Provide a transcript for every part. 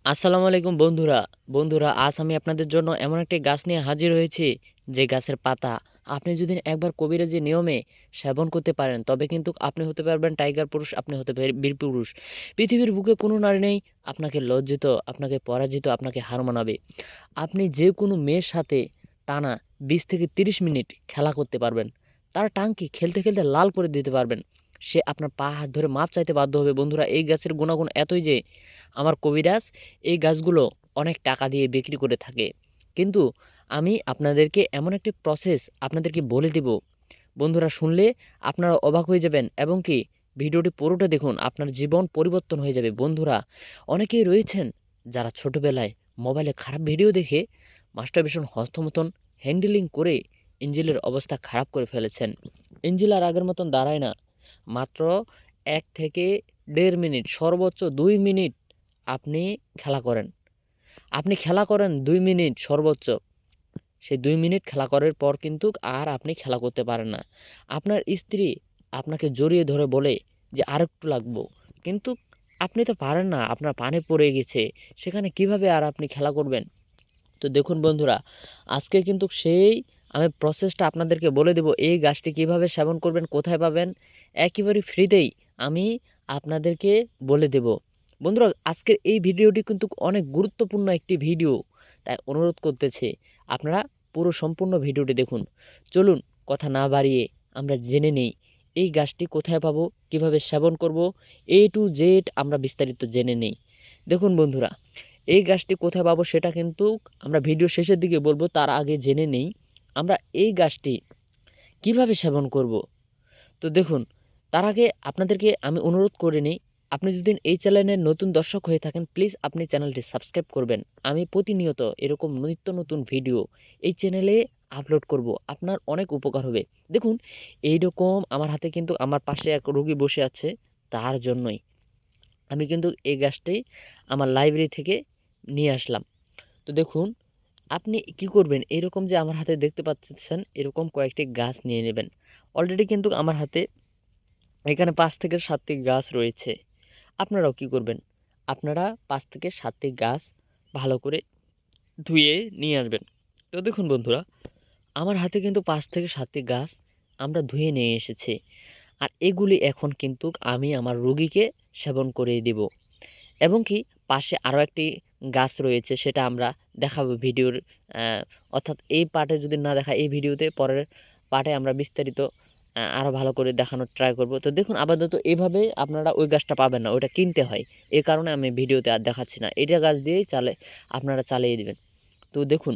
আসসালামু আলাইকুম বন্ধুরা আজ আমি আপনাদের জন্য এমন একটি গাছ নিয়ে হাজির হয়েছি যে গাছের পাতা আপনি যদি একবার কবিরাজি নিয়মে সেবন করতে পারেন তবে কিন্তু আপনি হতে পারবেন টাইগার পুরুষ, আপনি হতে পারবেন বীর পুরুষ। পৃথিবীর বুকে কোনো নারী নেই আপনাকে লজ্জিত, আপনাকে পরাজিত, আপনাকে হার মানাবে। আপনি যে কোনো মেয়ের সাথে টানা 20 থেকে 30 মিনিট খেলা করতে পারবেন, তার টাঙ্কি খেলতে খেলতে লাল করে দিতে পারবেন। সে আপনার পা হাত ধরে মাপ চাইতে বাধ্য হবে। বন্ধুরা, এই গাছের গুণাগুণ এতই যে আমার কবিরাজ এই গাছগুলো অনেক টাকা দিয়ে বিক্রি করে থাকে। কিন্তু আমি আপনাদেরকে এমন একটি প্রসেস আপনাদেরকে বলে দিব, বন্ধুরা, শুনলে আপনারা অবাক হয়ে যাবেন এবং কি ভিডিওটি পুরোটা দেখুন, আপনার জীবন পরিবর্তন হয়ে যাবে। বন্ধুরা, অনেকেই রয়েছেন যারা ছোটবেলায় মোবাইলে খারাপ ভিডিও দেখে মাস্টারবেশন হস্তমতন হ্যান্ডেলিং করে ইঞ্জিলের অবস্থা খারাপ করে ফেলেছেন। ইঞ্জিল আর আগের মতন দাঁড়ায় না। মাত্র 1 থেকে 1.5 মিনিট, সর্বোচ্চ 2 মিনিট আপনি খেলা করেন। আপনি খেলা করেন 2 মিনিট সর্বোচ্চ। সেই 2 মিনিট খেলা করার পর কিন্তু আর আপনি খেলা করতে পারেন না। আপনার স্ত্রী আপনাকে জড়িয়ে ধরে বলে যে আরেকটু লাগবো, কিন্তু আপনি তো পারেন না, আপনার পানে পড়ে গেছে। সেখানে কিভাবে আর আপনি খেলা করবেন? তো দেখুন বন্ধুরা, আজকে কিন্তু সেই আমি প্রসেসটা আপনাদেরকে বলে দেব। এই গাছটি কিভাবে সেবন করবেন, কোথায় পাবেন, একেবারে ফ্রিতেই আমি আপনাদেরকে বলে দেব। বন্ধুরা, আজকের এই ভিডিওটি কিন্তু অনেক গুরুত্বপূর্ণ একটি ভিডিও, তাই অনুরোধ করতেছি আপনারা পুরো সম্পূর্ণ ভিডিওটি দেখুন। চলুন কথা না বাড়িয়ে আমরা জেনে নেই এই গাছটি কোথায় পাবো, কিভাবে সেবন করব, A to Z আমরা বিস্তারিত জেনে নেই। দেখুন বন্ধুরা, এই গাছটি কোথায় পাবো সেটা কিন্তু আমরা ভিডিও শেষের দিকে বলবো। তার আগে জেনে নেই আমরা এই গাছটি কিভাবে সেবন করব। তো দেখুন, তার আগে আপনাদেরকে আমি অনুরোধ করে নিই, আপনি যদি এই চ্যানেলের নতুন দর্শক হয়ে থাকেন প্লিজ আপনি চ্যানেলটি সাবস্ক্রাইব করবেন। আমি প্রতিনিয়ত এরকম নিত্য নতুন ভিডিও এই চ্যানেলে আপলোড করব, আপনার অনেক উপকার হবে। দেখুন, এইরকম আমার হাতে কিন্তু আমার পাশে এক রোগী বসে আছে, তার জন্যই আমি কিন্তু এই গাছটি আমার লাইব্রেরি থেকে নিয়ে আসলাম। তো দেখুন, আপনি কি করবেন, এরকম যে আমার হাতে দেখতে পাচ্ছেন এরকম কয়েকটি গাছ নিয়ে নেবেন। অলরেডি কিন্তু আমার হাতে এখানে 5 থেকে 7টি গাছ রয়েছে। আপনারাও কি করবেন, আপনারা 5 থেকে 7টি গাছ ভালো করে ধুয়ে নিয়ে আসবেন। তো দেখুন বন্ধুরা, আমার হাতে কিন্তু 5 থেকে 7টি গাছ আমরা ধুয়ে নিয়ে এসেছি। আর এগুলি এখন কিন্তু আমি আমার রোগীকে সেবন করে দেব। এবং কি পাশে আরও একটি গাছ রয়েছে, সেটা আমরা দেখাবো ভিডিওর আহ, অর্থাৎ এই পার্টে যদি না দেখা, এই ভিডিওতে পরের পার্টে আমরা বিস্তারিত আরও ভালো করে দেখানোর ট্রাই করব। তো দেখুন, আপাতত এভাবে আপনারা ওই গাছটা পাবেন না, ওইটা কিনতে হয়। এই কারণে আমি ভিডিওতে আর দেখাচ্ছি না, এটা গাছ দিয়েই আপনারা চালিয়ে দেবেন। তো দেখুন,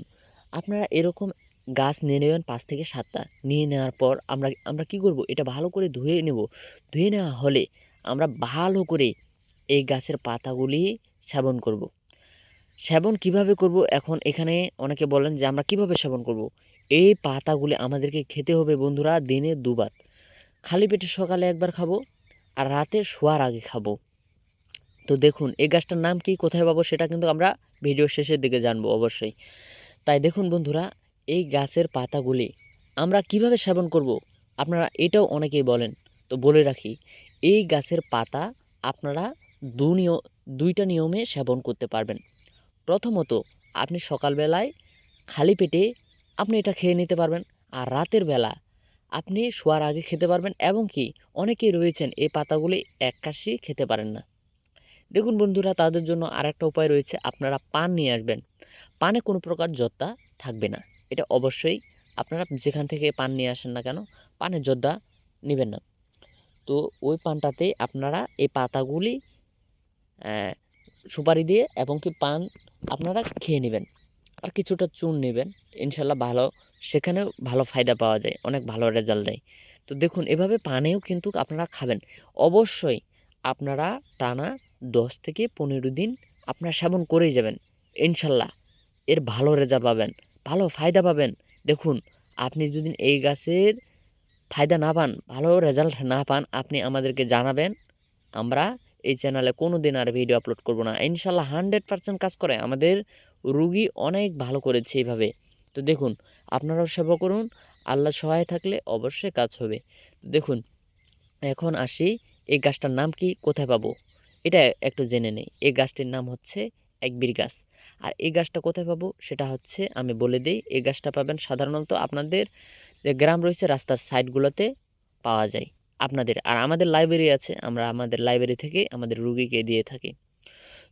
আপনারা এরকম গাছ নিয়ে নেবেন 5 থেকে 7টা। নিয়ে নেওয়ার পর আমরা আমরা কি করব, এটা ভালো করে ধুয়ে নেব। ধুয়ে নেওয়া হলে আমরা ভালো করে এই গাছের পাতাগুলি সেবন করব। সেবন কিভাবে করব, এখন এখানে অনেকে বলেন যে আমরা কিভাবে সেবন করব। এই পাতাগুলি আমাদেরকে খেতে হবে বন্ধুরা দিনে 2 বার। খালি পেটে সকালে একবার খাবো, আর রাতে শোয়ার আগে খাবো। তো দেখুন, এই গাছটার নাম কি, কোথায় পাবো সেটা কিন্তু আমরা ভিডিও শেষের দিকে জানবো অবশ্যই। তাই দেখুন বন্ধুরা, এই গাছের পাতাগুলি আমরা কিভাবে সেবন করব, আপনারা এটাও অনেকেই বলেন। তো বলে রাখি, এই গাছের পাতা আপনারা দু নিয় দুইটা নিয়মে সেবন করতে পারবেন। প্রথমত, আপনি সকালবেলায় খালি পেটে আপনি এটা খেয়ে নিতে পারবেন, আর রাতের বেলা আপনি শোয়ার আগে খেতে পারবেন। এবং কি অনেকেই রয়েছেন এই পাতাগুলি এক কাশি খেতে পারেন না। দেখুন বন্ধুরা, তাদের জন্য আরেকটা উপায় রয়েছে, আপনারা পান নিয়ে আসবেন। পানে কোনো প্রকার জর্দা থাকবে না, এটা অবশ্যই। আপনারা যেখান থেকে পান নিয়ে আসেন না কেন, পানের জর্দা নেবেন না। তো ওই পানটাতে আপনারা এই পাতাগুলি আহ, সুপারি দিয়ে এবং কি পান আপনারা খেয়ে নেবেন। আর কিছুটা চুন নেবেন, ইনশাল্লাহ ভালো, সেখানেও ভালো ফায়দা পাওয়া যায়, অনেক ভালো রেজাল্ট দেয়। তো দেখুন, এভাবে পানেও কিন্তু আপনারা খাবেন। অবশ্যই আপনারা টানা 10 থেকে 15 দিন আপনারা সেবন করেই যাবেন, ইনশাল্লাহ এর ভালো রেজাল্ট পাবেন, ভালো ফায়দা পাবেন। দেখুন, আপনি যদি এই গাছের ফায়দা না পান, ভালো রেজাল্ট না পান, আপনি আমাদেরকে জানাবেন। আমরা এই চ্যানেলে কোনো দিন আর ভিডিও আপলোড করব না। ইনশাল্লাহ 100% কাজ করে, আমাদের রুগী অনেক ভালো করেছে এইভাবে। তো দেখুন, আপনারাও সেবা করুন, আল্লাহ সহায় থাকলে অবশ্যই কাজ হবে। তো দেখুন, এখন আসি এই গাছটার নাম কি, কোথায় পাবো, এটা একটু জেনে নেই। এই গাছটির নাম হচ্ছে একবির গাছ। আর এই গাছটা কোথায় পাবো সেটা হচ্ছে আমি বলে দিই, এই গাছটা পাবেন সাধারণত আপনাদের যে গ্রাম রয়েছে রাস্তার সাইডগুলোতে পাওয়া যায় আপনাদের। আর আমাদের লাইব্রেরি আছে, আমরা আমাদের লাইব্রেরি থেকে আমাদের রুগীকে দিয়ে থাকি।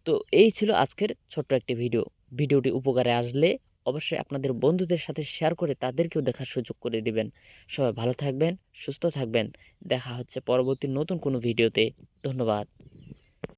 তো এই ছিল আজকের ছোট্ট একটি ভিডিও। ভিডিওটি উপকারে আসলে অবশ্যই আপনাদের বন্ধুদের সাথে শেয়ার করে তাদেরকেও দেখার সুযোগ করে দিবেন। সবাই ভালো থাকবেন, সুস্থ থাকবেন। দেখা হচ্ছে পরবর্তী নতুন কোনো ভিডিওতে। ধন্যবাদ।